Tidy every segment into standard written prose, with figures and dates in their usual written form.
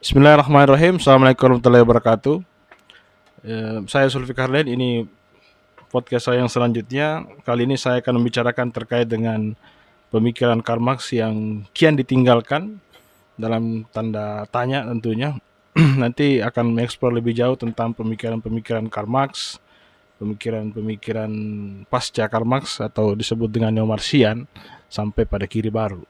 Bismillahirrahmanirrahim. Assalamualaikum warahmatullahi wabarakatuh. Saya Zulfikar Karlen. Ini podcast saya yang selanjutnya. Kali ini saya akan membicarakan terkait dengan pemikiran Karl Marx yang kian ditinggalkan dalam tanda tanya tentunya. Nanti akan mengeksplor lebih jauh tentang pemikiran-pemikiran Karl Marx, pemikiran-pemikiran pasca Karl Marx atau disebut dengan neo-Marxian sampai pada kiri baru.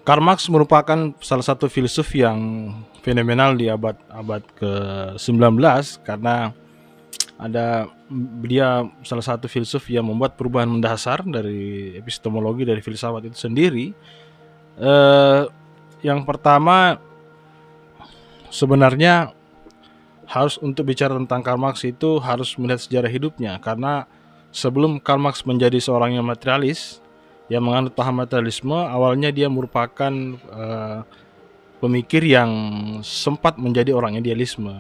Karl Marx merupakan salah satu filsuf yang fenomenal di abad ke-19 karena dia salah satu filsuf yang membuat perubahan mendasar dari epistemologi dari filsafat itu sendiri. Yang pertama, sebenarnya harus untuk bicara tentang Karl Marx itu harus melihat sejarah hidupnya, karena sebelum Karl Marx menjadi seorang yang materialis yang menganut paham materialisme, awalnya dia merupakan pemikir yang sempat menjadi orang idealisme,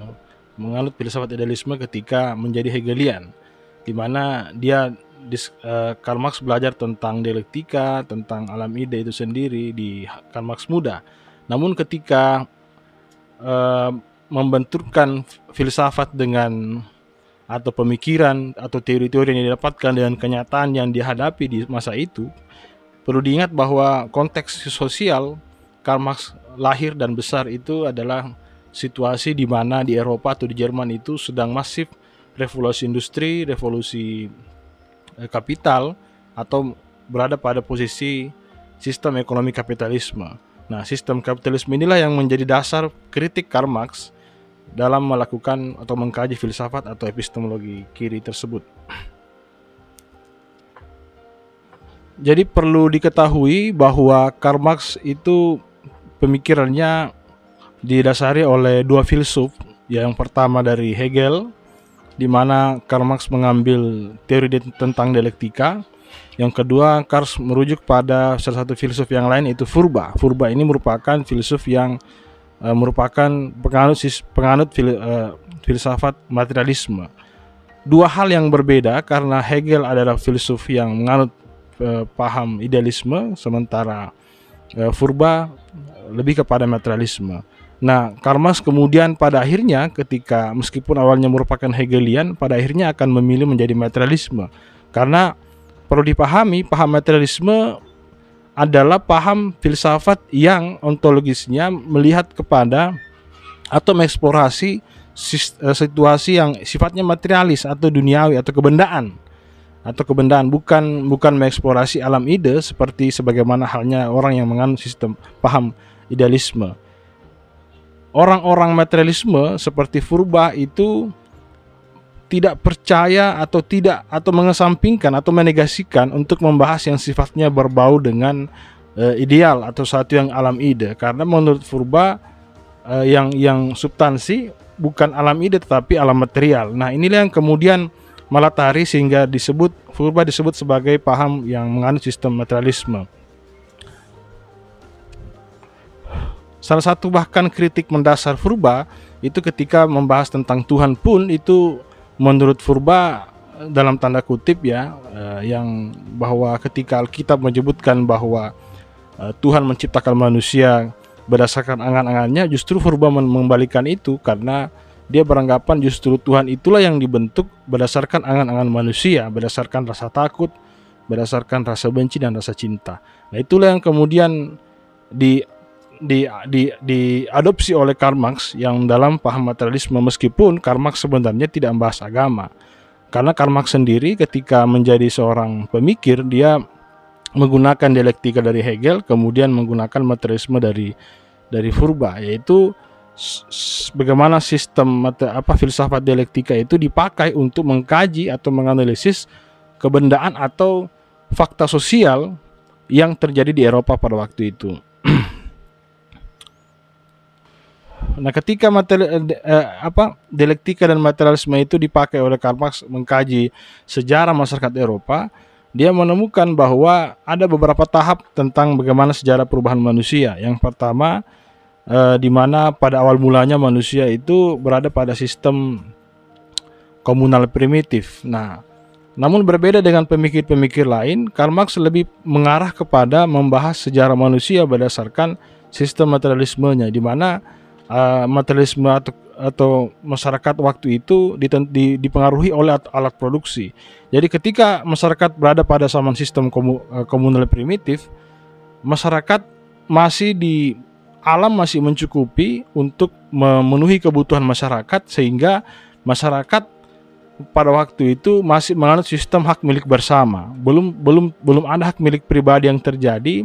menganut filsafat idealisme ketika menjadi Hegelian, di mana Karl Marx belajar tentang dialektika, tentang alam ide itu sendiri di Karl Marx muda. Namun ketika membenturkan filsafat dengan atau pemikiran atau teori-teori yang didapatkan dengan kenyataan yang dihadapi di masa itu, perlu diingat bahwa konteks sosial Karl Marx lahir dan besar itu adalah situasi di mana di Eropa atau di Jerman itu sedang masif revolusi industri, revolusi kapital, atau berada pada posisi sistem ekonomi kapitalisme. Nah, sistem kapitalisme inilah yang menjadi dasar kritik Karl Marx dalam melakukan atau mengkaji filsafat atau epistemologi kiri tersebut. Jadi perlu diketahui bahwa Karl Marx itu pemikirannya didasari oleh dua filsuf. Yang pertama dari Hegel, di mana Karl Marx mengambil teori tentang dialektika. Yang kedua, Karl merujuk pada salah satu filsuf yang lain, yaitu Furba. Furba ini merupakan filsuf yang merupakan penganut filsafat materialisme. Dua hal yang berbeda karena Hegel adalah filsuf yang menganut paham idealisme, sementara Furba lebih kepada materialisme. Nah, Karl Marx kemudian pada akhirnya ketika meskipun awalnya merupakan Hegelian, pada akhirnya akan memilih menjadi materialisme. Karena perlu dipahami, paham materialisme adalah paham filsafat yang ontologisnya melihat kepada atau mengeksplorasi situasi yang sifatnya materialis atau duniawi atau kebendaan, bukan mengeksplorasi alam ide seperti sebagaimana halnya orang yang menganut sistem paham idealisme. Orang-orang materialisme seperti Furba itu tidak percaya atau mengesampingkan atau menegasikan untuk membahas yang sifatnya berbau dengan ideal atau sesuatu yang alam ide, karena menurut Furba yang substansi bukan alam ide tetapi alam material. Nah, inilah yang kemudian melatari sehingga Furba disebut sebagai paham yang menganut sistem materialisme. Salah satu bahkan kritik mendasar Furba itu ketika membahas tentang Tuhan pun itu menurut Furba dalam tanda kutip yang bahwa ketika Alkitab menyebutkan bahwa Tuhan menciptakan manusia berdasarkan angan-angannya, justru Furba membalikan itu karena dia beranggapan justru Tuhan itulah yang dibentuk berdasarkan angan-angan manusia, berdasarkan rasa takut, berdasarkan rasa benci dan rasa cinta. Nah, itulah yang kemudian diadopsi oleh Karl Marx yang dalam paham materialisme, meskipun Karl Marx sebenarnya tidak membahas agama. Karena Karl Marx sendiri ketika menjadi seorang pemikir, dia menggunakan dialektika dari Hegel, kemudian menggunakan materialisme dari Furba, yaitu bagaimana sistem filsafat dialektika itu dipakai untuk mengkaji atau menganalisis kebendaan atau fakta sosial yang terjadi di Eropa pada waktu itu. Nah, ketika dialektika dan materialisme itu dipakai oleh Karl Marx mengkaji sejarah masyarakat Eropa, dia menemukan bahwa ada beberapa tahap tentang bagaimana sejarah perubahan manusia. Yang pertama, di mana pada awal mulanya manusia itu berada pada sistem komunal primitif. Nah, namun berbeda dengan pemikir-pemikir lain, Karl Marx lebih mengarah kepada membahas sejarah manusia berdasarkan sistem materialismenya, di mana materialisme atau masyarakat waktu itu dipengaruhi oleh alat produksi. Jadi ketika masyarakat berada pada zaman sistem komunal primitif, masyarakat alam masih mencukupi untuk memenuhi kebutuhan masyarakat, sehingga masyarakat pada waktu itu masih menganut sistem hak milik bersama. Belum ada hak milik pribadi yang terjadi.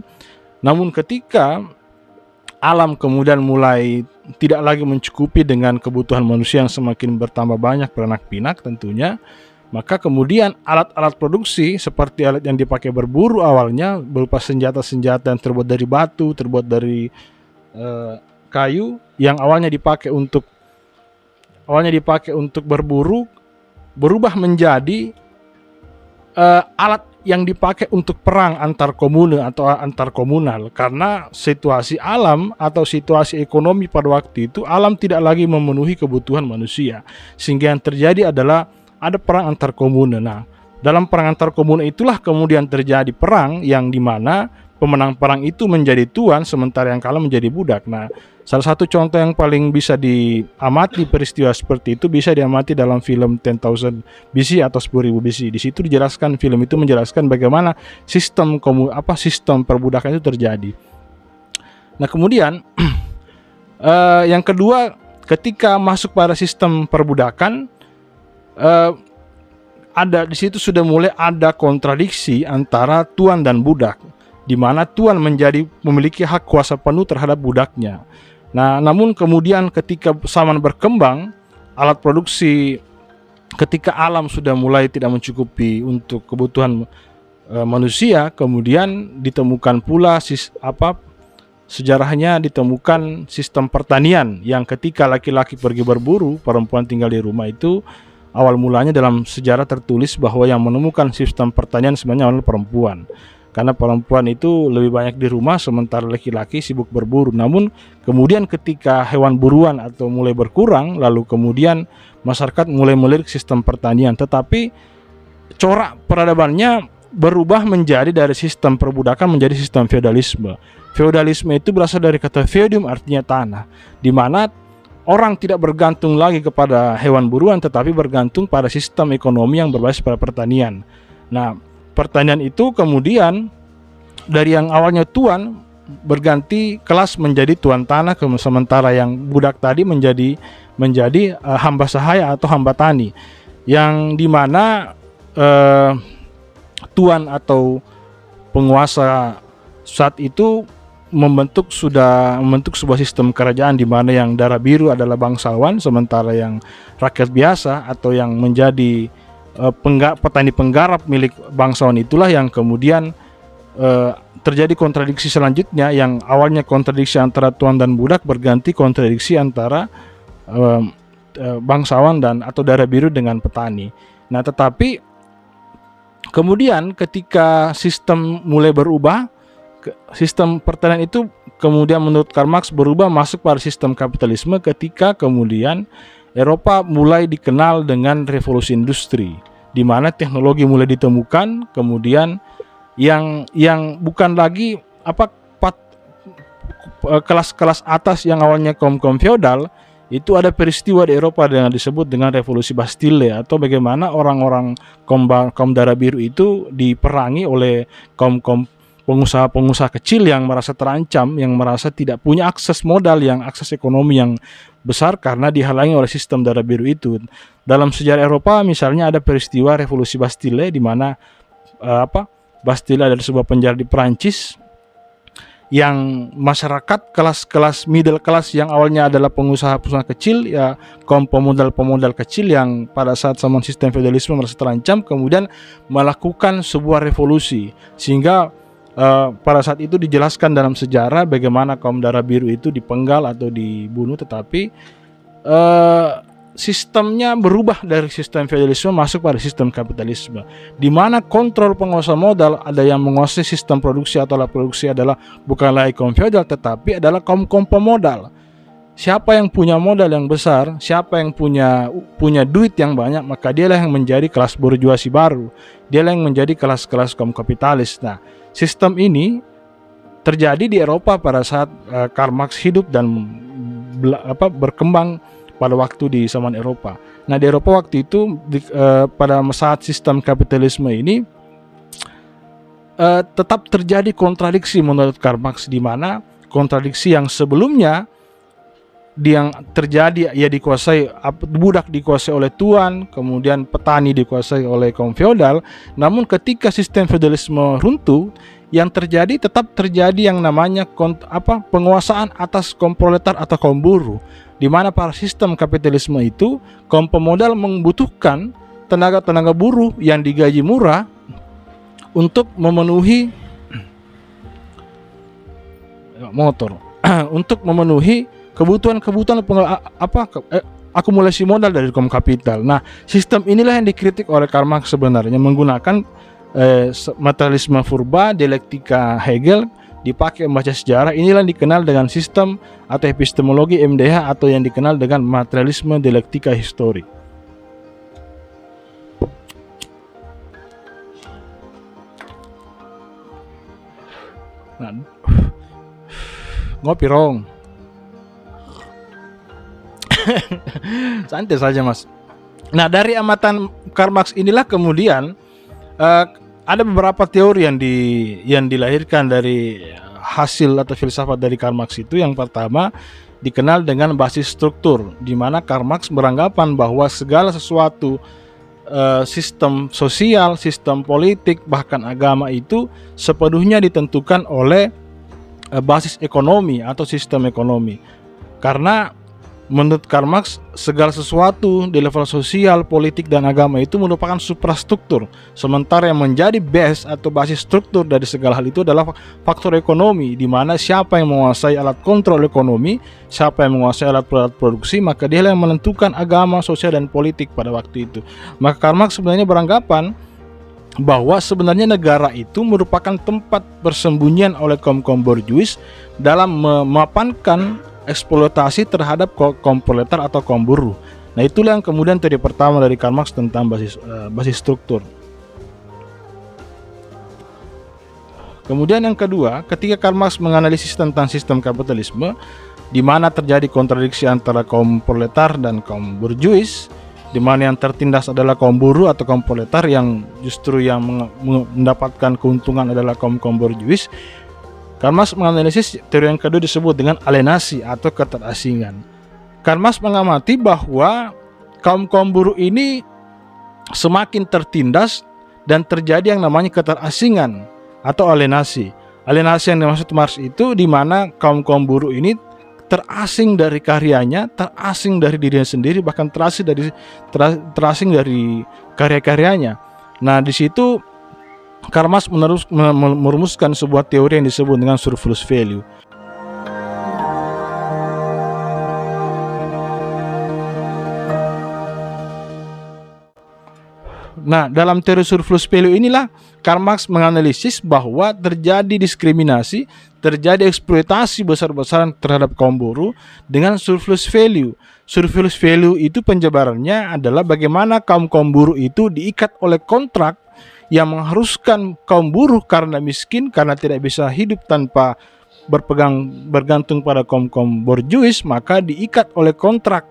Namun ketika alam kemudian mulai tidak lagi mencukupi dengan kebutuhan manusia yang semakin bertambah banyak beranak pinak tentunya, maka kemudian alat-alat produksi seperti alat yang dipakai berburu awalnya berupa senjata-senjata yang terbuat dari batu, terbuat dari kayu, yang awalnya dipakai untuk berburu, berubah menjadi alat yang dipakai untuk perang antar komune atau antar komunal, karena situasi alam atau situasi ekonomi pada waktu itu, alam tidak lagi memenuhi kebutuhan manusia, sehingga yang terjadi adalah ada perang antar komune. Nah, dalam perang antar komune itulah kemudian terjadi perang yang dimana pemenang perang itu menjadi tuan sementara yang kalah menjadi budak. Nah, salah satu contoh yang paling bisa diamati peristiwa seperti itu bisa diamati dalam film 10,000 BC atau 10,000 BC. Di situ dijelaskan, film itu menjelaskan bagaimana sistem perbudakan itu terjadi. Nah, kemudian yang kedua, ketika masuk pada sistem perbudakan, di situ sudah mulai ada kontradiksi antara tuan dan budak, di mana tuan memiliki hak kuasa penuh terhadap budaknya. Nah, namun kemudian ketika zaman berkembang, alat produksi, ketika alam sudah mulai tidak mencukupi untuk kebutuhan manusia, kemudian ditemukan pula sejarahnya ditemukan sistem pertanian, yang ketika laki-laki pergi berburu, perempuan tinggal di rumah. Itu awal mulanya dalam sejarah tertulis bahwa yang menemukan sistem pertanian sebenarnya adalah perempuan, karena perempuan itu lebih banyak di rumah sementara laki-laki sibuk berburu. Namun kemudian ketika hewan buruan atau mulai berkurang, lalu kemudian masyarakat mulai melirik sistem pertanian, tetapi corak peradabannya berubah menjadi dari sistem perbudakan menjadi sistem feodalisme. Feodalisme itu berasal dari kata feudum, artinya tanah, di mana orang tidak bergantung lagi kepada hewan buruan, tetapi bergantung pada sistem ekonomi yang berbasis pada pertanian. Nah, pertanian itu kemudian dari yang awalnya tuan berganti kelas menjadi tuan tanah, sementara yang budak tadi menjadi hamba sahaya atau hamba tani, yang dimana tuan atau penguasa saat itu membentuk sebuah sistem kerajaan di mana yang darah biru adalah bangsawan, sementara yang rakyat biasa atau yang menjadi petani penggarap milik bangsawan itulah yang kemudian terjadi kontradiksi selanjutnya, yang awalnya kontradiksi antara tuan dan budak berganti kontradiksi antara bangsawan dan atau darah biru dengan petani. Nah, tetapi kemudian ketika sistem mulai berubah, sistem pertanian itu kemudian menurut Karl Marx berubah masuk pada sistem kapitalisme ketika kemudian Eropa mulai dikenal dengan revolusi industri, di mana teknologi mulai ditemukan, kemudian yang bukan lagi kelas-kelas atas yang awalnya kaum feodal. Itu ada peristiwa di Eropa yang disebut dengan revolusi Bastille, atau bagaimana orang-orang kaum darah biru itu diperangi oleh kaum pengusaha-pengusaha kecil yang merasa terancam, yang merasa tidak punya akses modal, akses ekonomi yang besar karena dihalangi oleh sistem darah biru itu. Dalam sejarah Eropa misalnya ada peristiwa revolusi Bastille, di mana Bastille adalah sebuah penjara di Perancis, yang masyarakat kelas middle class yang awalnya adalah pengusaha-pengusaha kecil, ya kaum pemodal kecil yang pada saat zaman sistem feodalisme merasa terancam, kemudian melakukan sebuah revolusi, sehingga pada saat itu dijelaskan dalam sejarah bagaimana kaum darah biru itu dipenggal atau dibunuh, tetapi sistemnya berubah dari sistem feudalisme masuk pada sistem kapitalisme, di mana kontrol penguasa modal, ada yang menguasai sistem produksi atau alat produksi adalah bukan lagi kaum feodal tetapi adalah kaum pemodal. Siapa yang punya modal yang besar, siapa yang punya duit yang banyak, maka dialah yang menjadi kelas borjuasi baru, dialah yang menjadi kelas-kelas kaum kapitalis. Nah, sistem ini terjadi di Eropa pada saat Karl Marx hidup dan berkembang pada waktu di zaman Eropa. Nah, di Eropa waktu itu pada saat sistem kapitalisme ini tetap terjadi kontradiksi menurut Karl Marx, di mana kontradiksi yang sebelumnya yang terjadi ya dikuasai budak dikuasai oleh tuan, kemudian petani dikuasai oleh kaum feodal. Namun ketika sistem feodalisme runtuh, yang terjadi tetap terjadi yang namanya penguasaan atas kaum proletar atau kaum buruh, di mana pada sistem kapitalisme itu kaum pemodal membutuhkan tenaga buruh yang digaji murah untuk memenuhi untuk memenuhi kebutuhan akumulasi modal dari kaum kapital. Nah, sistem inilah yang dikritik oleh Karl Marx sebenarnya, menggunakan materialisme purba, dialektika Hegel, dipakai membaca sejarah. Inilah yang dikenal dengan sistem atau epistemologi MDH, atau yang dikenal dengan materialisme dialektika histori. Nah, ngopi rong. Santai saja, Mas. Nah, dari amatan Karl Marx inilah kemudian ada beberapa teori yang dilahirkan dari hasil atau filsafat dari Karl Marx itu. Yang pertama dikenal dengan basis struktur, di mana Karl Marx beranggapan bahwa segala sesuatu, sistem sosial, sistem politik, bahkan agama itu sepenuhnya ditentukan oleh basis ekonomi atau sistem ekonomi. Karena menurut Karl Marx, segala sesuatu di level sosial, politik, dan agama itu merupakan suprastruktur. Sementara yang menjadi base atau basis struktur dari segala hal itu adalah faktor ekonomi, di mana siapa yang menguasai alat kontrol ekonomi, siapa yang menguasai alat produksi, maka dia yang menentukan agama, sosial, dan politik pada waktu itu. Maka Karl Marx sebenarnya beranggapan bahwa sebenarnya negara itu merupakan tempat persembunyian oleh kaum borjuis dalam memapankan eksploitasi terhadap kaum proletar atau kaum buruh. Nah, itulah yang kemudian teori pertama dari Karl Marx tentang basis struktur. Kemudian yang kedua, ketika Karl Marx menganalisis tentang sistem kapitalisme, di mana terjadi kontradiksi antara kaum proletar dan kaum borjuis, di mana yang tertindas adalah kaum buruh atau kaum proletar, yang justru yang mendapatkan keuntungan adalah kaum borjuis. Karl Marx menganalisis teori yang kedua disebut dengan alienasi atau keterasingan. Karl Marx mengamati bahwa kaum buruh ini semakin tertindas dan terjadi yang namanya keterasingan atau alienasi. Alienasi yang dimaksud Marx itu di mana kaum buruh ini terasing dari karyanya, terasing dari dirinya sendiri, bahkan terasing dari karya-karyanya. Nah, di situ Karl Marx merumuskan sebuah teori yang disebut dengan surplus value. Nah, dalam teori surplus value inilah Karl Marx menganalisis bahwa terjadi diskriminasi, terjadi eksploitasi besar-besaran terhadap kaum buruh dengan surplus value. Surplus value itu penjabarannya adalah bagaimana kaum buruh itu diikat oleh kontrak yang mengharuskan kaum buruh karena miskin, karena tidak bisa hidup tanpa bergantung pada kaum borjuis, maka diikat oleh kontrak.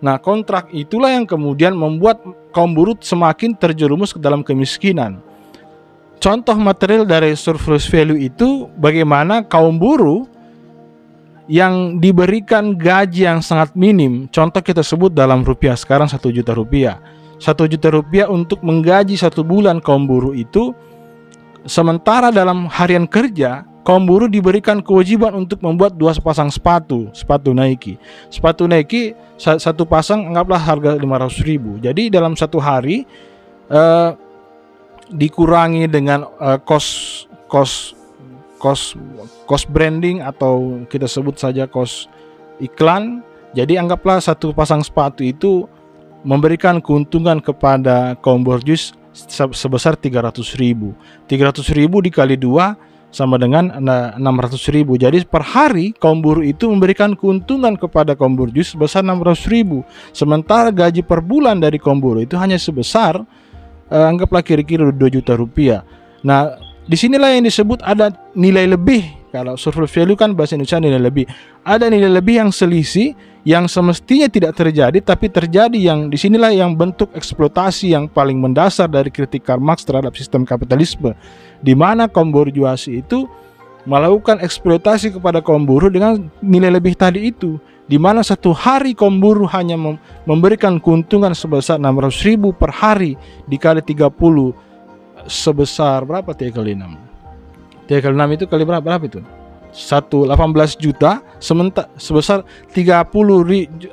Nah, kontrak itulah yang kemudian membuat kaum buruh semakin terjerumus ke dalam kemiskinan. Contoh material dari surplus value itu bagaimana kaum buruh yang diberikan gaji yang sangat minim. Contoh kita sebut dalam rupiah sekarang 1 juta rupiah. 1 juta rupiah untuk menggaji 1 bulan kaum buruh itu, sementara dalam harian kerja kaum buruh diberikan kewajiban untuk membuat 2 pasang sepatu Nike. Sepatu Nike satu pasang anggaplah harga 500.000. Jadi dalam satu hari dikurangi dengan cost branding atau kita sebut saja cost iklan. Jadi anggaplah satu pasang sepatu itu memberikan keuntungan kepada kaum borjuis sebesar 300.000. 300.000 dikali 2 sama dengan 600.000. Jadi per hari kaum buruh itu memberikan keuntungan kepada kaum borjuis sebesar 600.000. Sementara gaji per bulan dari kaum buruh itu hanya sebesar anggaplah kira-kira 2 juta rupiah. Nah, disinilah yang disebut ada nilai lebih. Kalau surplus value kan bahasa Indonesia nilai lebih. Ada nilai lebih yang selisih yang semestinya tidak terjadi, tapi terjadi. Yang disinilah yang bentuk eksploitasi yang paling mendasar dari kritik Karl Marx terhadap sistem kapitalisme, di mana kaum borjuasi itu melakukan eksploitasi kepada kaum buruh dengan nilai lebih tadi itu, di mana satu hari kaum buruh hanya memberikan keuntungan sebesar 600.000 per hari dikali 30 sebesar berapa 3 kali 6? 3 kali 6 itu kali berapa itu? 18 juta, sementara sebesar 30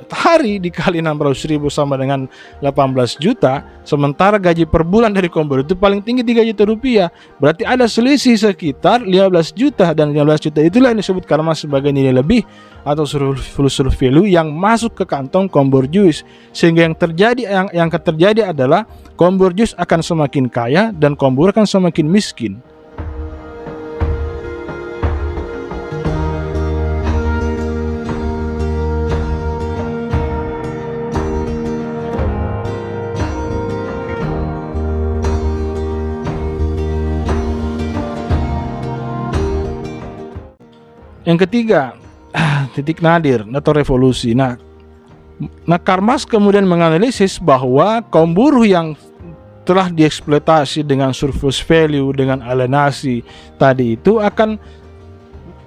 hari dikali 600.000 sama dengan 18 juta. Sementara gaji per bulan dari kaum buruh itu paling tinggi 3 juta rupiah. Berarti ada selisih sekitar 15 juta, dan 15 juta itulah yang disebut karena sebagai nilai lebih atau surplus value yang masuk ke kantong kaum borjuis. Sehingga yang terjadi adalah kaum borjuis akan semakin kaya dan kaum buruh akan semakin miskin. Yang ketiga, titik nadir atau revolusi. Nah, Karl Marx kemudian menganalisis bahwa kaum buruh yang telah dieksploitasi dengan surplus value, dengan alienasi tadi itu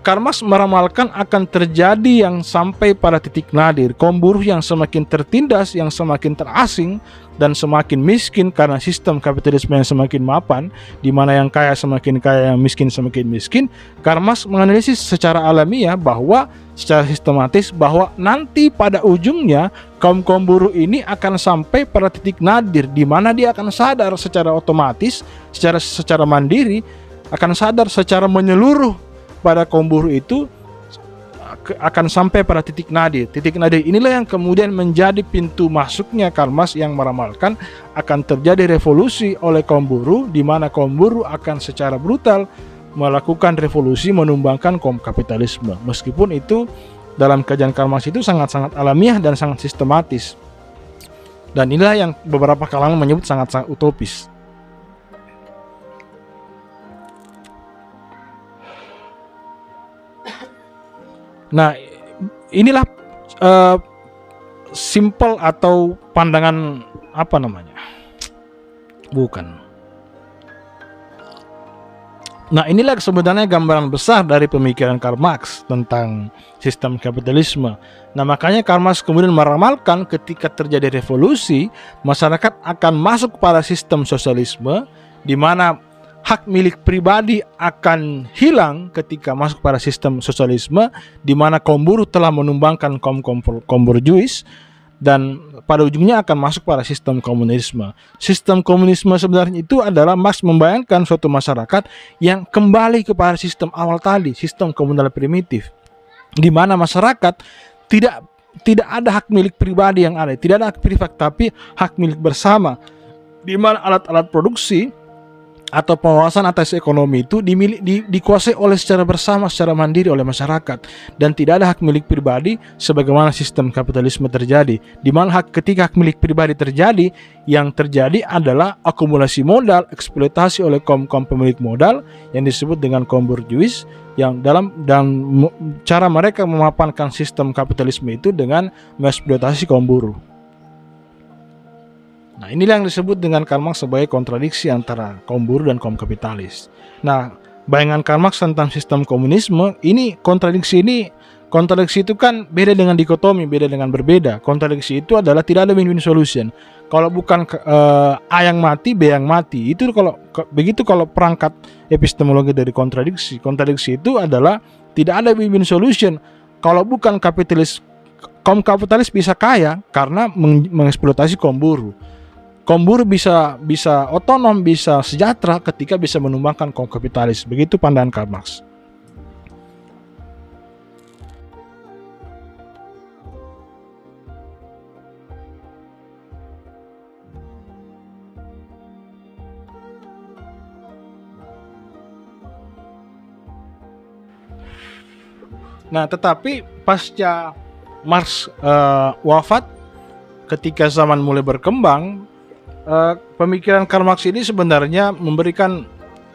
Karl Marx meramalkan akan terjadi yang sampai pada titik nadir. Kaum buruh yang semakin tertindas, yang semakin terasing, dan semakin miskin karena sistem kapitalisme yang semakin mapan, di mana yang kaya semakin kaya, yang miskin semakin miskin. Karl Marx menganalisis secara alamiah bahwa secara sistematis bahwa nanti pada ujungnya kaum buruh ini akan sampai pada titik nadir, di mana dia akan sadar secara otomatis, secara mandiri, akan sadar secara menyeluruh pada kaum buruh itu akan sampai pada titik nadir. Titik nadir inilah yang kemudian menjadi pintu masuknya Karl Marx yang meramalkan akan terjadi revolusi oleh kaum buruh, di mana kaum buruh akan secara brutal melakukan revolusi menumbangkan kaum kapitalisme. Meskipun itu dalam kajian Karl Marx itu sangat-sangat alamiah dan sangat sistematis. Dan inilah yang beberapa kalangan menyebut sangat-sangat utopis. Nah, inilah simple atau pandangan apa namanya? Bukan. Nah, inilah sebenarnya gambaran besar dari pemikiran Karl Marx tentang sistem kapitalisme. Nah, makanya Karl Marx kemudian meramalkan ketika terjadi revolusi, masyarakat akan masuk pada sistem sosialisme, di mana hak milik pribadi akan hilang ketika masuk pada sistem sosialisme, di mana kaum buruh telah menumbangkan kaum borjuis, dan pada ujungnya akan masuk pada sistem komunisme. Sistem komunisme sebenarnya itu adalah Marx membayangkan suatu masyarakat yang kembali kepada sistem awal tadi, sistem komunal primitif, di mana masyarakat tidak ada hak milik pribadi yang ada, tidak ada hak privat, tapi hak milik bersama, di mana alat-alat produksi atau penguasaan atas ekonomi itu dikuasai oleh secara bersama, secara mandiri oleh masyarakat, dan tidak ada hak milik pribadi sebagaimana sistem kapitalisme terjadi, di mana ketika hak milik pribadi terjadi, yang terjadi adalah akumulasi modal, eksploitasi oleh kaum pemilik modal yang disebut dengan kaum borjuis, yang dan cara mereka memapankan sistem kapitalisme itu dengan mengeksploitasi kaum buruh. Nah, inilah yang disebut dengan Karl Marx sebagai kontradiksi antara kaum buruh dan kaum kapitalis. Nah, bayangan Karl Marx tentang sistem komunisme, kontradiksi itu kan beda dengan dikotomi, beda dengan berbeda. Kontradiksi itu adalah tidak ada win-win solution. Kalau bukan A yang mati, B yang mati. Itu kalau perangkat epistemologi dari kontradiksi. Kontradiksi itu adalah tidak ada win-win solution. Kalau bukan kapitalis, kaum kapitalis bisa kaya karena mengeksploitasi kaum buruh. Kaum buruh bisa otonom, bisa sejahtera ketika bisa menumbangkan kaum kapitalis. Begitu pandangan Karl Marx. Nah, tetapi pasca Marx wafat, ketika zaman mulai berkembang, pemikiran Karl Marx ini sebenarnya memberikan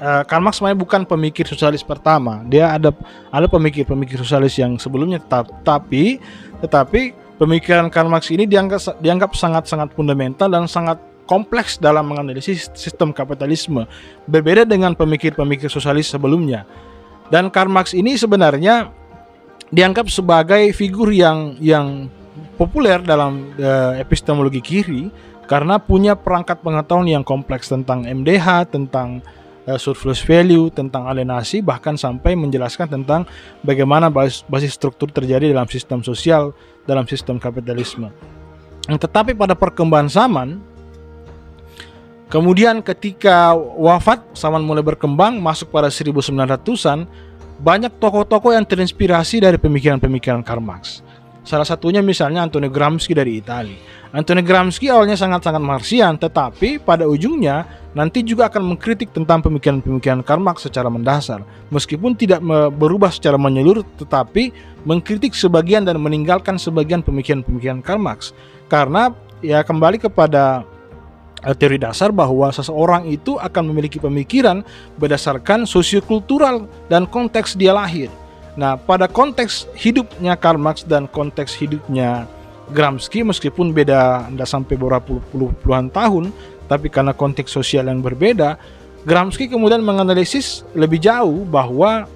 Karl Marx sebenarnya bukan pemikir sosialis pertama. Dia ada pemikir sosialis yang sebelumnya, tetapi pemikiran Karl Marx ini dianggap sangat-sangat fundamental dan sangat kompleks dalam menganalisis sistem kapitalisme, berbeda dengan pemikir-pemikir sosialis sebelumnya. Dan Karl Marx ini sebenarnya dianggap sebagai figur yang populer dalam epistemologi kiri karena punya perangkat pengetahuan yang kompleks tentang MDH, tentang surplus value, tentang alienasi, bahkan sampai menjelaskan tentang bagaimana basis struktur terjadi dalam sistem sosial, dalam sistem kapitalisme. Tetapi pada perkembangan zaman, kemudian ketika wafat, zaman mulai berkembang, masuk pada 1900-an, banyak tokoh-tokoh yang terinspirasi dari pemikiran-pemikiran Karl Marx. Salah satunya misalnya Antonio Gramsci dari Italia. Antonio Gramsci awalnya sangat-sangat Marxian, tetapi pada ujungnya nanti juga akan mengkritik tentang pemikiran-pemikiran Karl Marx secara mendasar. Meskipun tidak berubah secara menyeluruh, tetapi mengkritik sebagian dan meninggalkan sebagian pemikiran-pemikiran Karl Marx. Karena ya kembali kepada teori dasar bahwa seseorang itu akan memiliki pemikiran berdasarkan sosiokultural dan konteks dia lahir. Nah, pada konteks hidupnya Karl Marx dan konteks hidupnya Gramsci, meskipun beda tidak sampai beberapa puluhan tahun, tapi karena konteks sosial yang berbeda, Gramsci kemudian menganalisis lebih jauh bahwa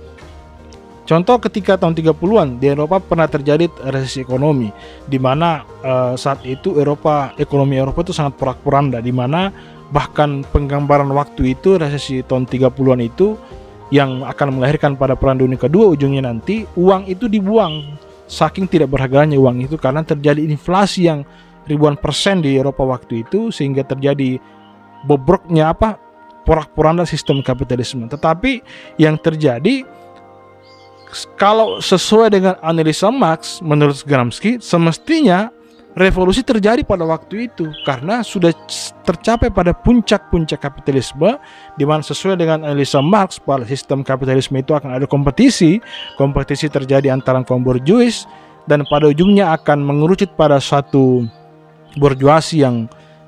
contoh ketika tahun 30-an di Eropa pernah terjadi resesi ekonomi, di mana saat itu ekonomi Eropa itu sangat porak-poranda, di mana bahkan penggambaran waktu itu resesi tahun 30-an itu yang akan melahirkan pada Perang Dunia Kedua ujungnya nanti uang itu dibuang, saking tidak berharganya uang itu karena terjadi inflasi yang ribuan persen di Eropa waktu itu, sehingga terjadi bobroknya porak-poranda sistem kapitalisme. Tetapi yang terjadi, kalau sesuai dengan analisa Marx, menurut Gramsci, semestinya revolusi terjadi pada waktu itu karena sudah tercapai pada puncak-puncak kapitalisme, di mana sesuai dengan analisa Marx, pada sistem kapitalisme itu akan ada kompetisi terjadi antara kaum borjuis, dan pada ujungnya akan mengerucut pada suatu borjuasi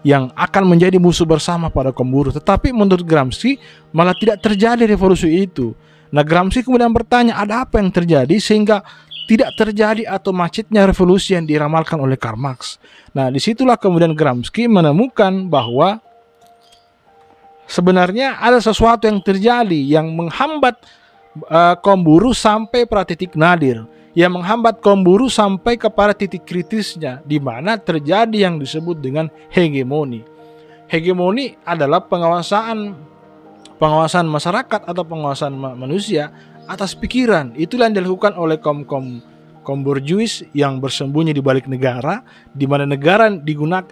yang akan menjadi musuh bersama pada kaum buruh. Tetapi menurut Gramsci malah tidak terjadi revolusi itu. Nah, Gramsci kemudian bertanya, ada apa yang terjadi sehingga tidak terjadi atau macetnya revolusi yang diramalkan oleh Karl Marx. Nah, disitulah kemudian Gramsci menemukan bahwa sebenarnya ada sesuatu yang terjadi yang menghambat kaum buruh sampai pada titik nadir, yang menghambat kaum buruh sampai kepada titik kritisnya, di mana terjadi yang disebut dengan hegemoni. Hegemoni adalah penguasaan masyarakat atau penguasaan manusia atas pikiran. Itulah yang dilakukan oleh kaum borjuis yang bersembunyi di balik negara, di mana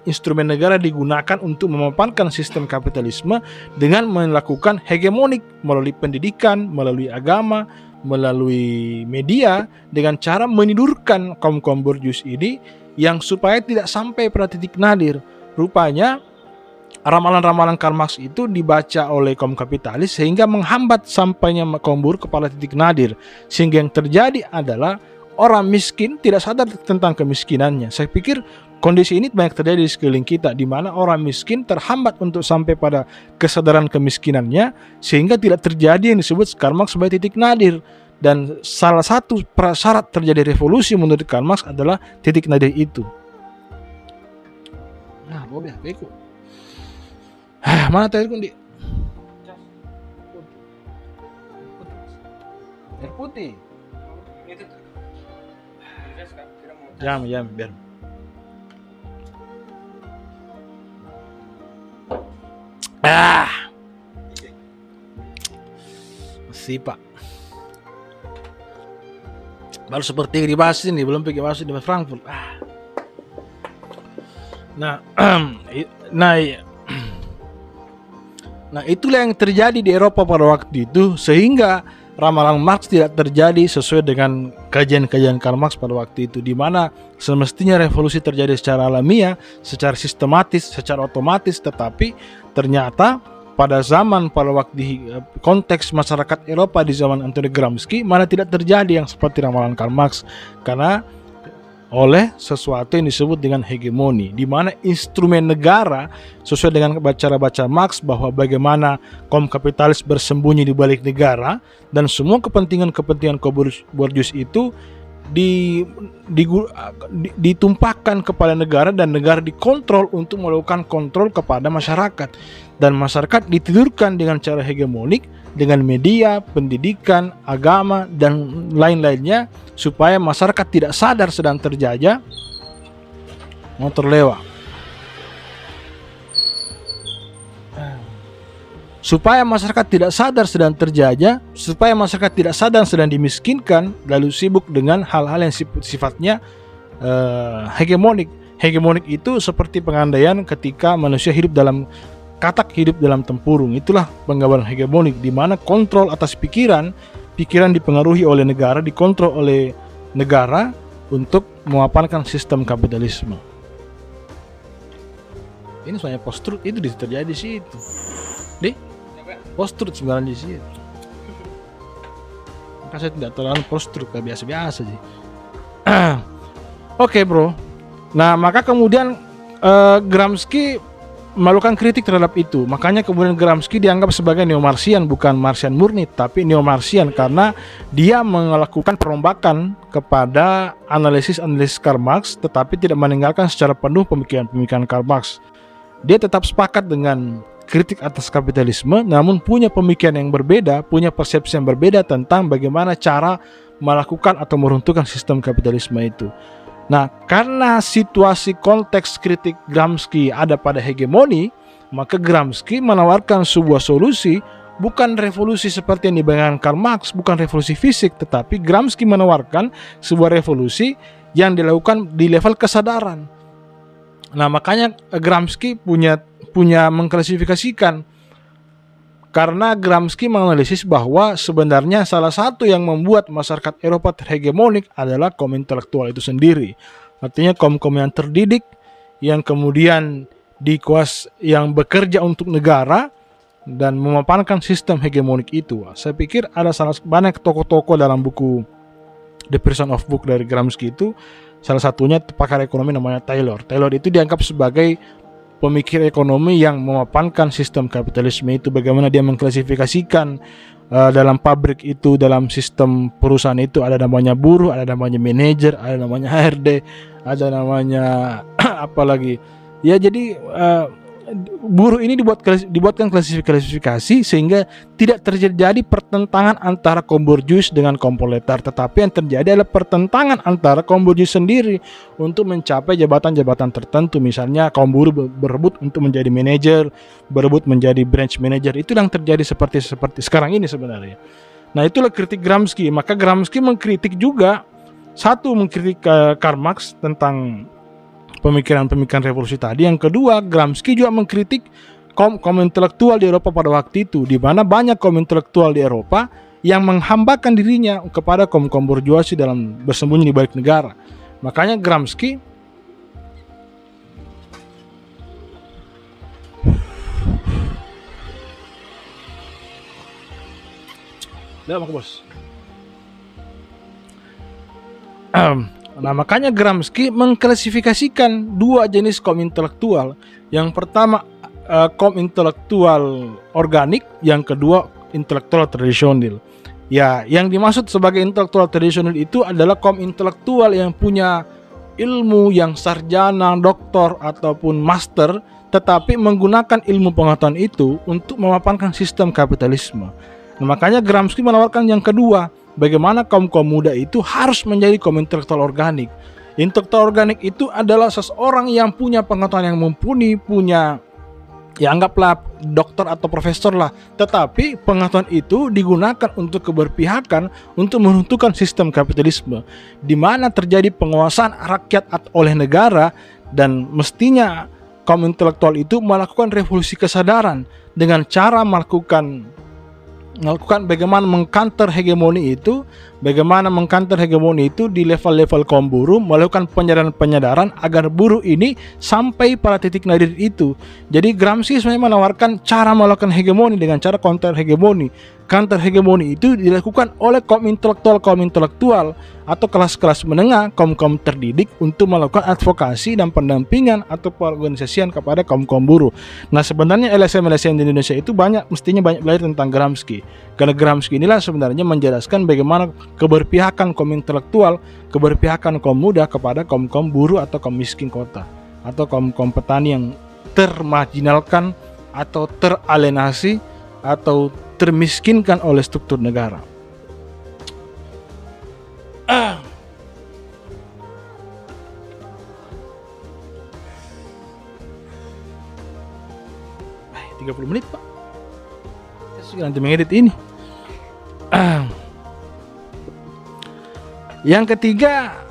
instrumen negara digunakan untuk memapankan sistem kapitalisme dengan melakukan hegemonik melalui pendidikan, melalui agama, melalui media, dengan cara menidurkan kaum borjuis ini yang supaya tidak sampai pada titik nadir. Rupanya ramalan-ramalan Karl Marx itu dibaca oleh kaum kapitalis sehingga menghambat sampainya kaum buruh kepada titik nadir, sehingga yang terjadi adalah orang miskin tidak sadar tentang kemiskinannya. Saya pikir kondisi ini banyak terjadi di sekeliling kita, di mana orang miskin terhambat untuk sampai pada kesadaran kemiskinannya, sehingga tidak terjadi yang disebut Karl Marx sebagai titik nadir. Dan salah satu prasyarat terjadi revolusi menurut Karl Marx adalah titik nadir itu. Nah, mana tadi kundi? Air putih. Jam biar. Masih Pak. Baru seperti dibahas ini, belum pergi masuk di Frankfurt. Nah, itulah yang terjadi di Eropa pada waktu itu, sehingga ramalan Marx tidak terjadi sesuai dengan kajian-kajian Karl Marx pada waktu itu, di mana semestinya revolusi terjadi secara alamiah, secara sistematis, secara otomatis, tetapi ternyata pada waktu konteks masyarakat Eropa di zaman Antonio Gramsci malah tidak terjadi yang seperti ramalan Karl Marx, karena oleh sesuatu yang disebut dengan hegemoni, di mana instrumen negara sesuai dengan cara baca Marx bahwa bagaimana kaum kapitalis bersembunyi di balik negara dan semua kepentingan borjuis itu ditumpahkan kepada negara dan negara dikontrol untuk melakukan kontrol kepada masyarakat, dan masyarakat ditidurkan dengan cara hegemonik dengan media, pendidikan, agama dan lain-lainnya supaya masyarakat tidak sadar sedang terjajah. Motor lewat. Supaya masyarakat tidak sadar sedang terjajah, supaya masyarakat tidak sadar sedang dimiskinkan, lalu sibuk dengan hal-hal yang sifatnya hegemonik. Hegemonik itu seperti pengandaian ketika manusia hidup dalam tempurung. Itulah penggambaran hegemonik, di mana kontrol atas pikiran dipengaruhi oleh negara, dikontrol oleh negara untuk memapankan sistem kapitalisme. Ini sebenarnya post-truth itu terjadi di situ. Post-truth sebenarnya di situ. Maka saya tidak terlalu post-truth, kayak biasa-biasa sih. Oke, bro. Nah, maka kemudian Gramsci melakukan kritik terhadap itu. Makanya kemudian Gramsci dianggap sebagai neo-Marxian, bukan Marxian murni, tapi neo-Marxian, karena dia melakukan perombakan kepada analisis Karl Marx, tetapi tidak meninggalkan secara penuh pemikiran Karl Marx. Dia tetap sepakat dengan kritik atas kapitalisme, namun punya pemikiran yang berbeda, punya persepsi yang berbeda tentang bagaimana cara melakukan atau meruntuhkan sistem kapitalisme itu. Nah, karena situasi konteks kritik Gramsci ada pada hegemoni, maka Gramsci menawarkan sebuah solusi, bukan revolusi seperti yang dibayangkan Karl Marx, bukan revolusi fisik, tetapi Gramsci menawarkan sebuah revolusi yang dilakukan di level kesadaran. Nah, makanya Gramsci punya mengklasifikasikan, karena Gramsci menganalisis bahwa sebenarnya salah satu yang membuat masyarakat Eropa terhegemonik adalah kaum intelektual itu sendiri. Artinya kaum-kaum yang terdidik, yang kemudian yang bekerja untuk negara dan memapankan sistem hegemonik itu. Saya pikir ada banyak tokoh-tokoh dalam buku The Prison of Book dari Gramsci itu. Salah satunya pakar ekonomi namanya Taylor. Taylor itu dianggap sebagai pemikir ekonomi yang memapankan sistem kapitalisme itu, bagaimana dia mengklasifikasikan dalam pabrik itu, dalam sistem perusahaan itu ada namanya buruh, ada namanya manajer, ada namanya HRD, ada namanya apa lagi ya. Jadi buruh ini dibuatkan klasifikasi sehingga tidak terjadi pertentangan antara kaum borjuis dengan kaum proletar, tetapi yang terjadi adalah pertentangan antara kaum borjuis sendiri untuk mencapai jabatan-jabatan tertentu. Misalnya kaum buruh berebut untuk menjadi manajer, berebut menjadi branch manager. Itu yang terjadi seperti sekarang ini sebenarnya. Nah, itulah kritik Gramsci. Maka Gramsci mengkritik juga, mengkritik Karl Marx tentang pemikiran revolusi tadi. Yang kedua, Gramsci juga mengkritik kaum intelektual di Eropa pada waktu itu, di mana banyak kaum intelektual di Eropa yang menghambakan dirinya kepada kaum borjuasi dalam bersembunyi di balik negara. Makanya Gramsci Nah, makanya Gramsci mengklasifikasikan dua jenis kaum intelektual. Yang pertama kaum intelektual organik, yang kedua intelektual tradisional. Ya, yang dimaksud sebagai intelektual tradisional itu adalah kaum intelektual yang punya ilmu, yang sarjana, doktor ataupun master, tetapi menggunakan ilmu pengetahuan itu untuk memapankan sistem kapitalisme. Nah, makanya Gramsci menawarkan yang kedua, bagaimana kaum muda itu harus menjadi kaum intelektual organik. Intelektual organik itu adalah seseorang yang punya pengetahuan yang mumpuni, punya, ya anggaplah dokter atau profesor lah, tetapi pengetahuan itu digunakan untuk keberpihakan, untuk menentukan sistem kapitalisme, di mana terjadi penguasaan rakyat oleh negara, dan mestinya kaum intelektual itu melakukan revolusi kesadaran dengan cara melakukan bagaimana mengcounter hegemoni itu, bagaimana mengkanter hegemoni itu di level-level kaum buruh, melakukan penyadaran-penyadaran agar buruh ini sampai pada titik nadir itu. Jadi Gramsci sebenarnya menawarkan cara melakukan hegemoni dengan cara counter hegemoni. Counter hegemoni itu dilakukan oleh kaum intelektual atau kelas-kelas menengah, kaum-kaum terdidik untuk melakukan advokasi dan pendampingan atau pengorganisasian kepada kaum-kaum buruh. Nah, sebenarnya LSM-LSM di Indonesia itu mestinya banyak belajar tentang Gramsci. Karena Gramsci inilah sebenarnya menjelaskan bagaimana keberpihakan kaum intelektual, keberpihakan kaum muda kepada kaum-kaum buruh atau kaum miskin kota, atau kaum-kaum petani yang termarginalkan atau teralienasi atau termiskinkan oleh struktur negara. Baik, 30 menit Pak. Saya sudah nanti mengedit ini. Yang ketiga,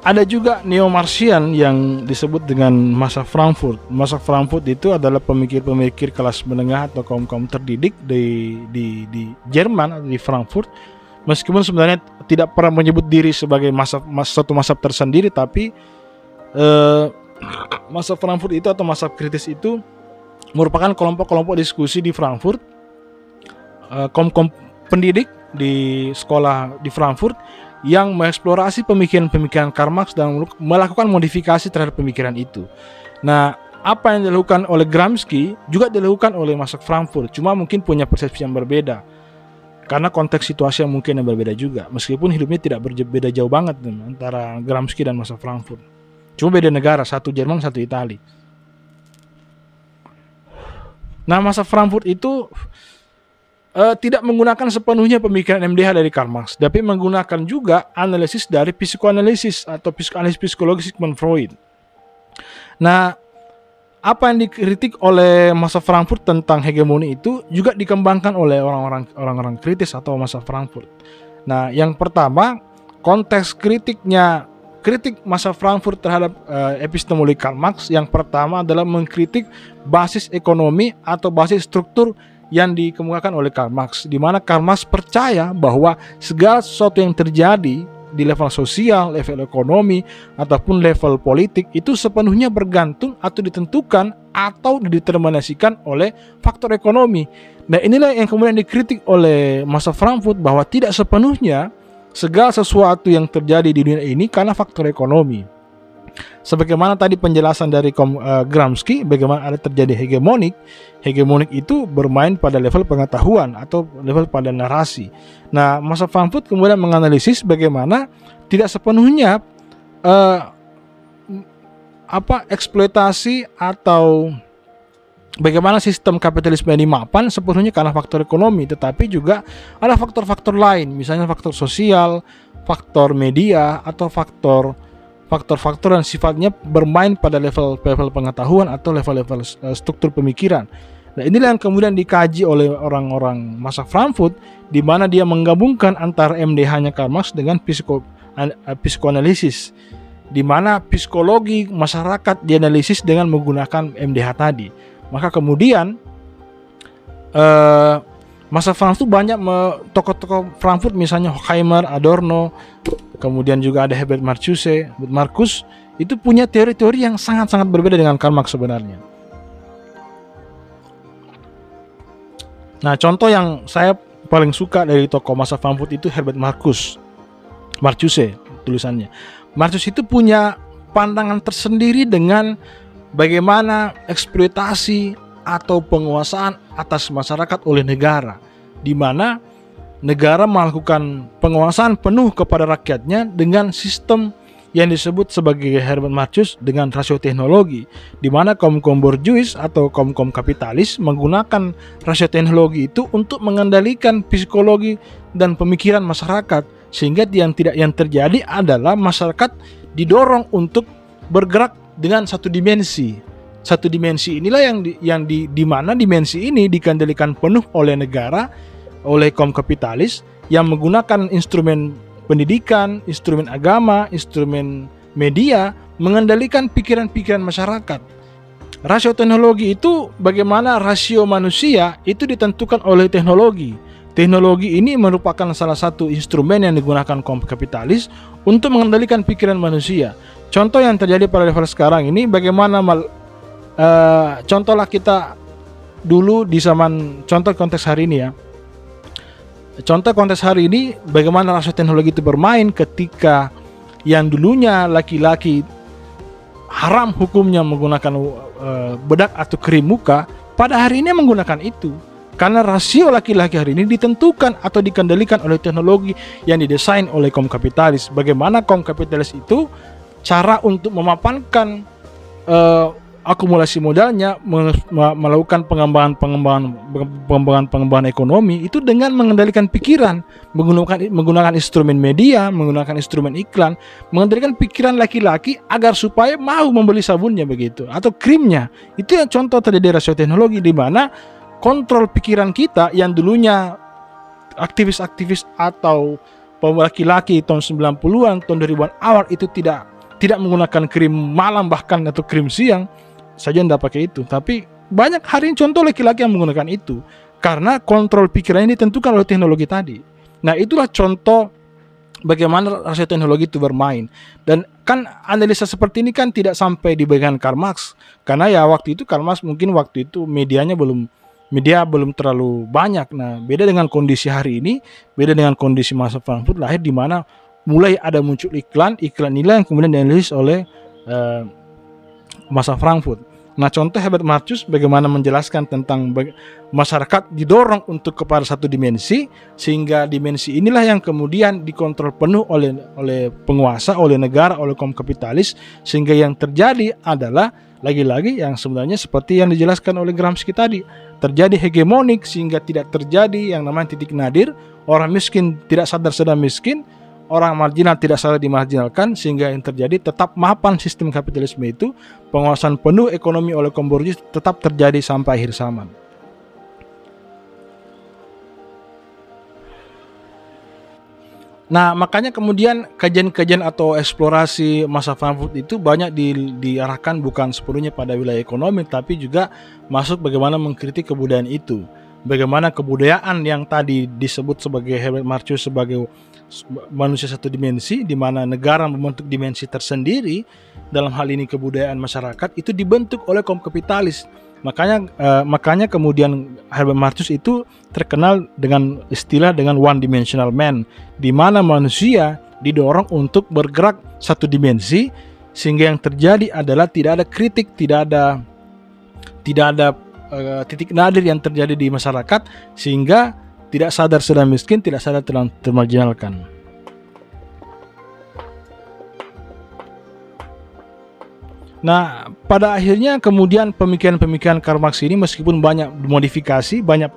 ada juga neo-Marxian yang disebut dengan masa Frankfurt. Masa Frankfurt itu adalah pemikir-pemikir kelas menengah atau kaum-kaum terdidik di Jerman atau di Frankfurt. Meskipun sebenarnya tidak pernah menyebut diri sebagai satu mazhab tersendiri, tapi masa Frankfurt itu atau mazhab kritis itu merupakan kelompok-kelompok diskusi di Frankfurt, kaum-kaum pendidik di sekolah di Frankfurt yang mengeksplorasi pemikiran-pemikiran Karl Marx dan melakukan modifikasi terhadap pemikiran itu. Nah, apa yang dilakukan oleh Gramsci juga dilakukan oleh masa Frankfurt, cuma mungkin punya persepsi yang berbeda karena konteks situasi yang mungkin yang berbeda juga, meskipun hidupnya tidak berbeda jauh banget antara Gramsci dan masa Frankfurt. Cuma beda negara, satu Jerman, satu Italia. Nah, masa Frankfurt itu tidak menggunakan sepenuhnya pemikiran MDH dari Karl Marx, tapi menggunakan juga analisis dari psikoanalisis atau analisis psikologis Sigmund Freud. Nah, apa yang dikritik oleh masa Frankfurt tentang hegemoni itu juga dikembangkan oleh orang-orang kritis atau masa Frankfurt. Nah, yang pertama, konteks kritik masa Frankfurt terhadap epistemologi Karl Marx yang pertama adalah mengkritik basis ekonomi atau basis struktur yang dikemukakan oleh Karl Marx, di mana Karl Marx percaya bahwa segala sesuatu yang terjadi di level sosial, level ekonomi, ataupun level politik itu sepenuhnya bergantung atau ditentukan atau dideterminasikan oleh faktor ekonomi. Nah, inilah yang kemudian dikritik oleh masa Frankfurt, bahwa tidak sepenuhnya segala sesuatu yang terjadi di dunia ini karena faktor ekonomi. Sebagaimana tadi penjelasan dari Gramsci, bagaimana ada terjadi hegemonik itu bermain pada level pengetahuan atau level pada narasi. Nah, masa Frankfurt kemudian menganalisis bagaimana tidak sepenuhnya eksploitasi atau bagaimana sistem kapitalisme ini mapan sepenuhnya karena faktor ekonomi, tetapi juga ada faktor-faktor lain, misalnya faktor sosial, faktor media, atau faktor-faktor yang sifatnya bermain pada level pengetahuan atau level struktur pemikiran. Nah, inilah yang kemudian dikaji oleh orang-orang masa Frankfurt, di mana dia menggabungkan antara MDH-nya Karl Marx dengan psikoanalisis, di mana psikologi masyarakat dianalisis dengan menggunakan MDH tadi. Maka kemudian masa Frankfurt banyak tokoh-tokoh Frankfurt, misalnya Horkheimer, Adorno, kemudian juga ada Herbert Marcuse, itu punya teori-teori yang sangat-sangat berbeda dengan Karl Marx sebenarnya. Nah, contoh yang saya paling suka dari tokoh masa Frankfurt itu Herbert Marcuse tulisannya. Marcuse itu punya pandangan tersendiri dengan bagaimana eksploitasi atau penguasaan atas masyarakat oleh negara, di mana negara melakukan penguasaan penuh kepada rakyatnya dengan sistem yang disebut sebagai Herbert Marcuse dengan rasio teknologi, di mana kaum-kaum borjuis atau kaum-kaum kapitalis menggunakan rasio teknologi itu untuk mengendalikan psikologi dan pemikiran masyarakat, sehingga yang terjadi adalah masyarakat didorong untuk bergerak dengan satu dimensi. Satu dimensi inilah yang di mana dimensi ini dikendalikan penuh oleh negara, oleh kaum kapitalis yang menggunakan instrumen pendidikan, instrumen agama, instrumen media mengendalikan pikiran-pikiran masyarakat. Rasio teknologi itu bagaimana rasio manusia itu ditentukan oleh teknologi. teknologi ini merupakan salah satu instrumen yang digunakan kaum kapitalis untuk mengendalikan pikiran manusia. Contoh yang terjadi pada level sekarang ini, bagaimana contohlah kita dulu di zaman, contoh konteks hari ini ya. Contoh konteks hari ini, bagaimana rasio teknologi itu bermain ketika yang dulunya laki-laki haram hukumnya menggunakan bedak atau krim muka, pada hari ini menggunakan itu. Karena rasio laki-laki hari ini ditentukan atau dikendalikan oleh teknologi yang didesain oleh kaum kapitalis. Bagaimana kaum kapitalis itu cara untuk memapankan akumulasi modalnya, melakukan pengembangan ekonomi itu dengan mengendalikan pikiran, menggunakan instrumen media, menggunakan instrumen iklan, mengendalikan pikiran laki-laki agar supaya mau membeli sabunnya begitu atau krimnya. Itu yang contoh terjadi rasio teknologi, di mana kontrol pikiran kita yang dulunya aktivis-aktivis atau laki-laki tahun 90-an, tahun 2000-an awal itu tidak menggunakan krim malam bahkan atau krim siang saja tidak pakai itu. Tapi banyak hari ini contoh laki-laki yang menggunakan itu karena kontrol pikirannya ditentukan oleh teknologi tadi. Nah, itulah contoh bagaimana rasio teknologi itu bermain. Dan kan analisa seperti ini kan tidak sampai di bagian Karl Marx, karena ya waktu itu Karl Marx mungkin waktu itu media belum terlalu banyak. Nah, beda dengan kondisi hari ini, beda dengan kondisi masa Frankfurt lahir, di mana mulai ada muncul iklan inilah yang kemudian dianalisis oleh masa Frankfurt. Nah, contoh Herbert Marcuse bagaimana menjelaskan tentang masyarakat didorong untuk kepada satu dimensi, sehingga dimensi inilah yang kemudian dikontrol penuh oleh penguasa, oleh negara, oleh kaum kapitalis, sehingga yang terjadi adalah lagi-lagi yang sebenarnya seperti yang dijelaskan oleh Gramsci tadi, terjadi hegemonik sehingga tidak terjadi yang namanya titik nadir, orang miskin tidak sadar sedang miskin, orang marginal tidak sadar dimarginalkan, sehingga yang terjadi tetap mapan sistem kapitalisme itu, penguasaan penuh ekonomi oleh kaum borjuis tetap terjadi sampai akhir zaman. Nah, makanya kemudian kajian-kajian atau eksplorasi masa Frankfurt itu banyak diarahkan bukan sepenuhnya pada wilayah ekonomi, tapi juga masuk bagaimana mengkritik kebudayaan itu. Bagaimana kebudayaan yang tadi disebut sebagai Herbert Marcuse sebagai manusia satu dimensi, di mana negara membentuk dimensi tersendiri, dalam hal ini kebudayaan masyarakat itu dibentuk oleh kaum kapitalis. Makanya kemudian Herbert Marcuse itu terkenal dengan istilah dengan one dimensional man, di mana manusia didorong untuk bergerak satu dimensi, sehingga yang terjadi adalah tidak ada kritik, tidak ada titik nadir yang terjadi di masyarakat, sehingga tidak sadar sedang miskin, tidak sadar termarginalkan. Nah, pada akhirnya kemudian pemikiran-pemikiran Karl Marx ini meskipun banyak modifikasi, banyak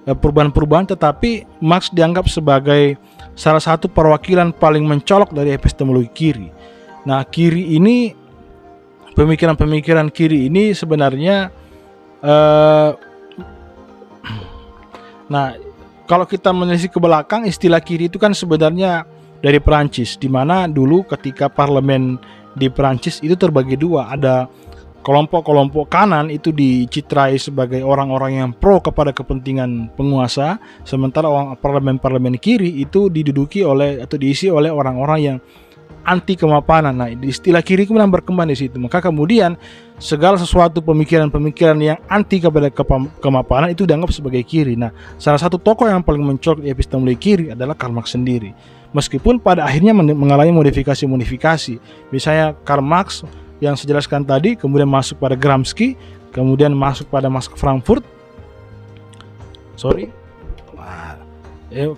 perubahan-perubahan, tetapi Marx dianggap sebagai salah satu perwakilan paling mencolok dari epistemologi kiri. Nah, kiri ini, pemikiran-pemikiran kiri ini sebenarnya nah, kalau kita menelisik ke belakang, istilah kiri itu kan sebenarnya dari Perancis, di mana dulu ketika parlemen di Perancis itu terbagi dua, ada kelompok-kelompok kanan itu dicitrai sebagai orang-orang yang pro kepada kepentingan penguasa, sementara parlemen kiri itu diduduki oleh atau diisi oleh orang-orang yang anti kemapanan. Nah, istilah kiri kemudian berkembang di situ. Maka kemudian segala sesuatu pemikiran-pemikiran yang anti kepada kemapanan itu dianggap sebagai kiri. Nah, salah satu tokoh yang paling mencolok di epistemologi kiri adalah Karl Marx sendiri. Meskipun pada akhirnya mengalami modifikasi. Misalnya Karl Marx yang saya jelaskan tadi, kemudian masuk pada Gramsci, kemudian masuk pada masa Frankfurt.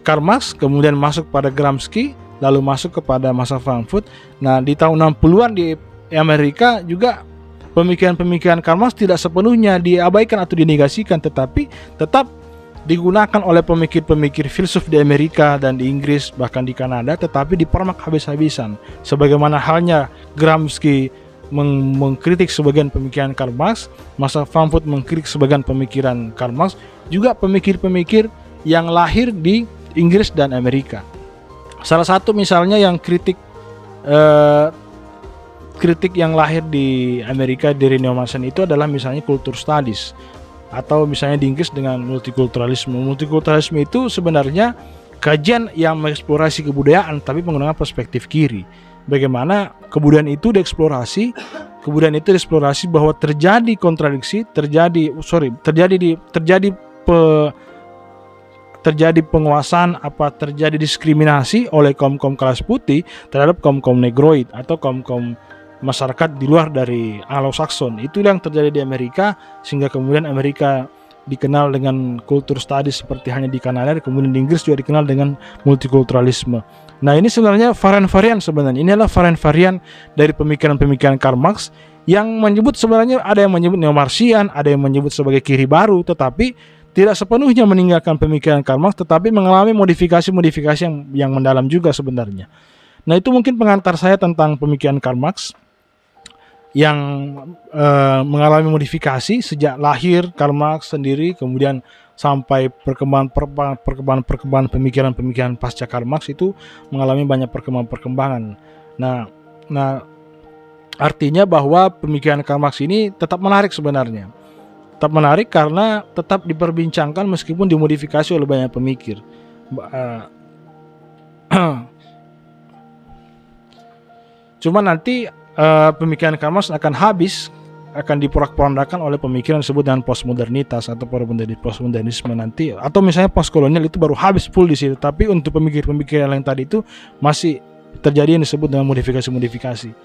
Karl Marx kemudian masuk pada Gramsci, lalu masuk kepada masa Frankfurt. Nah, di tahun 60-an di Amerika juga pemikiran-pemikiran Karl Marx tidak sepenuhnya diabaikan atau dinegasikan, tetapi tetap digunakan oleh pemikir-pemikir filsuf di Amerika dan di Inggris, bahkan di Kanada, tetapi dipermak habis-habisan. Sebagaimana halnya Gramsci mengkritik sebagian pemikiran Karl Marx, masa Frankfurt mengkritik sebagian pemikiran Karl Marx, juga pemikir-pemikir yang lahir di Inggris dan Amerika. Salah satu misalnya yang kritik yang lahir di Amerika dari Neo Mason itu adalah misalnya culture studies. atau misalnya di Inggris dengan multikulturalisme. Multikulturalisme itu sebenarnya kajian yang mengeksplorasi kebudayaan tapi menggunakan perspektif kiri. Bagaimana kebudayaan itu dieksplorasi, bahwa terjadi kontradiksi, terjadi penguasaan, terjadi diskriminasi oleh kaum kelas putih terhadap kaum negroid atau kaum masyarakat di luar dari Anglo-Saxon. Itu yang terjadi di Amerika, sehingga kemudian Amerika dikenal dengan kultur studies seperti hanya di Kanada, kemudian di Inggris juga dikenal dengan multikulturalisme. Nah, ini sebenarnya varian-varian sebenarnya. Ini adalah varian-varian dari pemikiran-pemikiran Karl Marx yang menyebut, sebenarnya ada yang menyebut neo-Marxian, ada yang menyebut sebagai kiri baru, tetapi tidak sepenuhnya meninggalkan pemikiran Karl Marx, tetapi mengalami modifikasi-modifikasi yang mendalam juga sebenarnya. Nah, itu mungkin pengantar saya tentang pemikiran Karl Marx yang mengalami modifikasi sejak lahir Karl Marx sendiri, kemudian sampai perkembangan pemikiran-pemikiran pasca Karl Marx itu mengalami banyak perkembangan. Nah, artinya bahwa pemikiran Karl Marx ini tetap menarik sebenarnya. Tetap menarik karena tetap diperbincangkan meskipun dimodifikasi oleh banyak pemikir. Cuma nanti pemikiran Karl Marx akan habis, akan diporak-porandakan oleh pemikiran disebut dengan postmodernitas atau postmodernisme nanti, atau misalnya postkolonial, itu baru habis full di situ. Tapi untuk pemikiran yang tadi itu masih terjadi yang disebut dengan modifikasi-modifikasi.